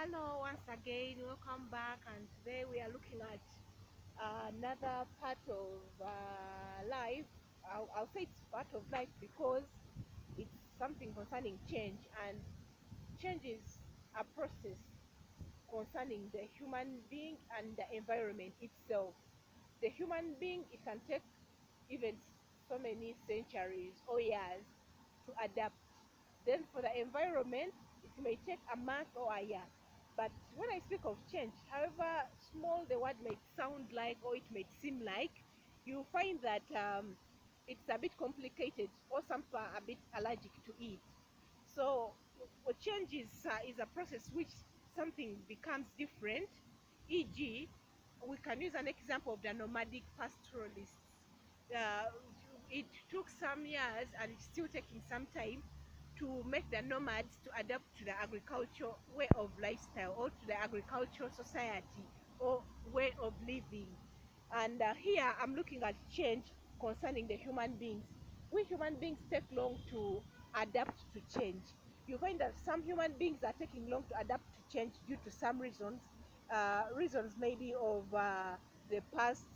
Hello, once again, welcome back. And today we are looking at another part of life. I'll say it's part of life because it's something concerning change, and change is a process concerning the human being and the environment itself. The human being, it can take even so many centuries or years to adapt. Then for the environment, it may take a month or a year. But when I speak of change, however small the word might sound like or it might seem like, you find that it's a bit complicated, or some people are a bit allergic to it. So change is a process which something becomes different. E.g., we can use an example of the nomadic pastoralists. Uh, it took some years and it's still taking some time to make the nomads to adapt to the agricultural way of lifestyle, or to the agricultural society or way of living. And here I'm looking at change concerning the human beings. We human beings take long to adapt to change. You find that some human beings are taking long to adapt to change due to some reasons. Reasons maybe of the past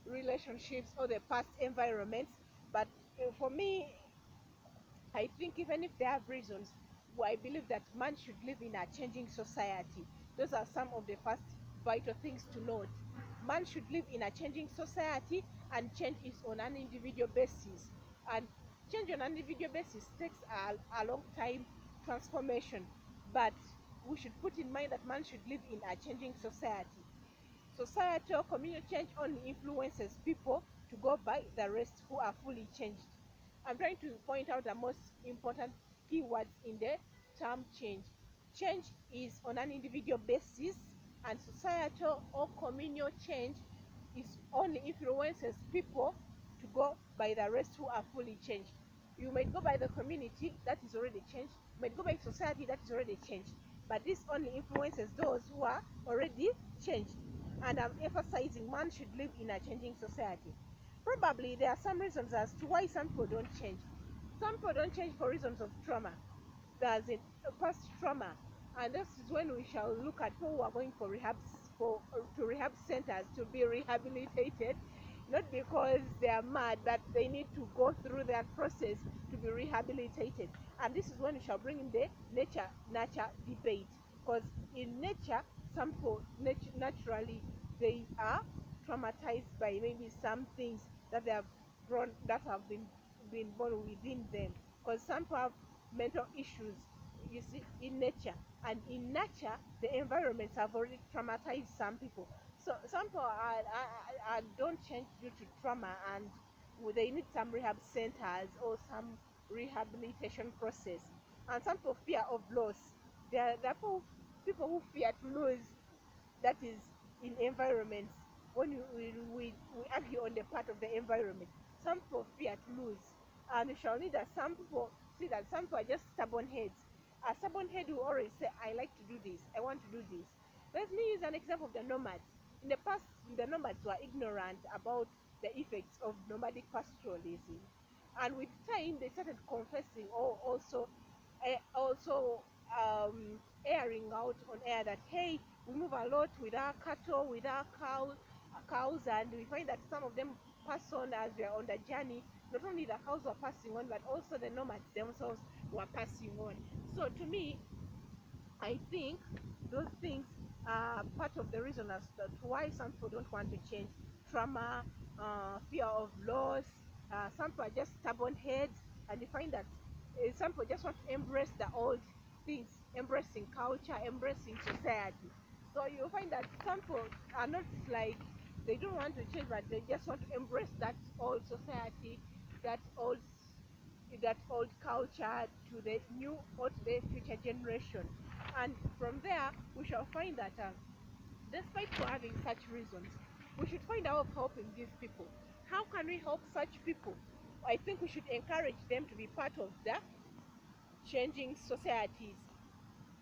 relationships or the past environments. But for me, I think even if they have reasons, I believe that man should live in a changing society. Those are some of the first vital things to note. Man should live in a changing society, and change is on an individual basis. And change on an individual basis takes a long time transformation. But we should put in mind that man should live in a changing society. Societal community change only influences people to go by the rest who are fully changed. I'm trying to point out the most important keywords in the term change. Change is on an individual basis, and societal or communal change is only influences people to go by the rest who are fully changed. You might go by the community that is already changed, you might go by society that is already changed, but this only influences those who are already changed. And I'm emphasizing man should live in a changing society. Probably there are some reasons as to why some people don't change. Some people don't change for reasons of trauma. There's a past trauma, and this is when we shall look at people who are going for rehab, for to rehab centers to be rehabilitated, not because they are mad, but they need to go through that process to be rehabilitated. And this is when we shall bring in the nature nurture debate, because in nature, some people naturally they are traumatized by maybe some things that they have grown, that have been born within them, because some people have mental issues, you see, in nature. And in nature, the environments have already traumatized some people. So some people don't change due to trauma, and they need some rehab centers or some rehabilitation process. And some people fear of loss. There are people who fear to lose, that is, in environments. When we argue on the part of the environment, some people fear to lose. And you shall need that some people see that some people are just stubborn heads. A stubborn head will always say, I like to do this, I want to do this. Let me use an example of the nomads. In the past, the nomads were ignorant about the effects of nomadic pastoralism. And with time, they started confessing, or also airing out on air that, hey, we move a lot with our cattle, with our cows, and we find that some of them pass on as we are on the journey. Not only the cows were passing on, but also the nomads themselves were passing on. So to me, I think those things are part of the reason as to why some people don't want to change. Trauma, fear of loss, some people are just stubborn heads, and you find that some people just want to embrace the old things, embracing culture, embracing society. So you find that some people are not like, they don't want to change, but they just want to embrace that old society, that old that old culture to the new or to the future generation. And from there, we shall find that despite for having such reasons, we should find out helping these people. How can we help such people? I think we should encourage them to be part of the changing societies.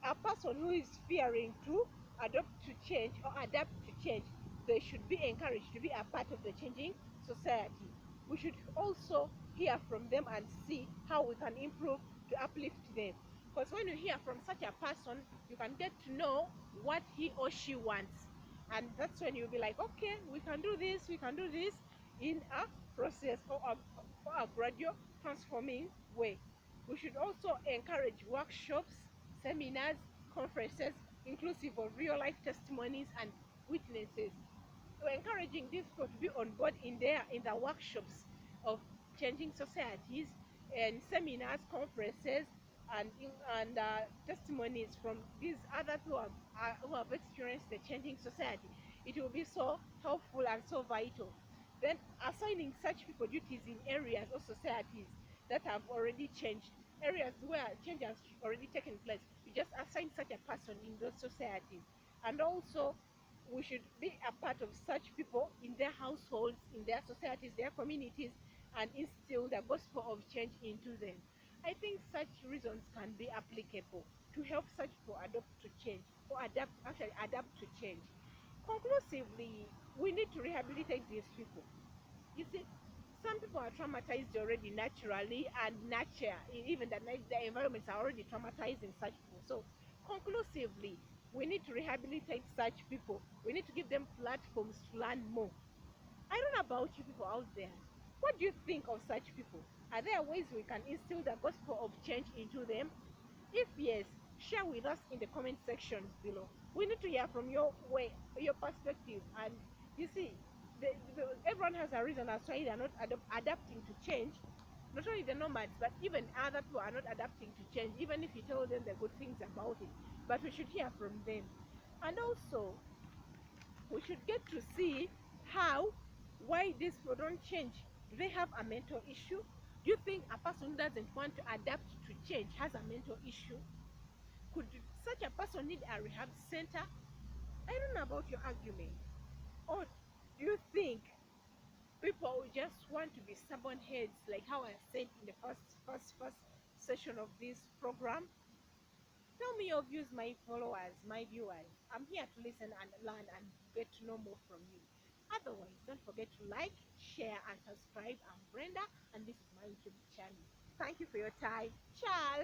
A person who is fearing to adopt to change or adapt to change, they should be encouraged to be a part of the changing society. We should also hear from them and see how we can improve to uplift them. Because when you hear from such a person, you can get to know what he or she wants. And that's when you'll be like, okay, we can do this, we can do this in a process or a gradual transforming way. We should also encourage workshops, seminars, conferences, inclusive of real life testimonies and witnesses. We're encouraging these people to be on board in the workshops of changing societies and seminars, conferences, and testimonies from these others who have experienced the changing society. It will be so helpful and so vital. Then assigning such people duties in areas or societies that have already changed, areas where change has already taken place. You just assign such a person in those societies, and also we should be a part of such people in their households, in their societies, their communities, and instill the gospel of change into them. I think such reasons can be applicable to help such people adopt to change or adapt to change. Conclusively, we need to rehabilitate these people. You see, some people are traumatized already naturally, and nature, even the environments are already traumatizing such people. So, conclusively, we need to rehabilitate such people. We need to give them platforms to learn more. I don't know about you people out there. What do you think of such people? Are there ways we can instill the gospel of change into them? If yes, share with us in the comment sections below. We need to hear from your perspective. And you see, everyone has a reason as to why they are not adapting to change. Not only the nomads, but even other people are not adapting to change, even if you tell them the good things about it. But we should hear from them. And also, we should get to see how, why these people don't change. Do they have a mental issue? Do you think a person who doesn't want to adapt to change has a mental issue? Could such a person need a rehab center? I don't know about your argument. Or do you think people just want to be stubborn heads, like how I said in the first session of this program? Tell me your views, my followers, my viewers. I'm here to listen and learn and get to know more from you. Otherwise, don't forget to like, share, and subscribe. I'm Brenda, and this is my YouTube channel. Thank you for your time. Ciao.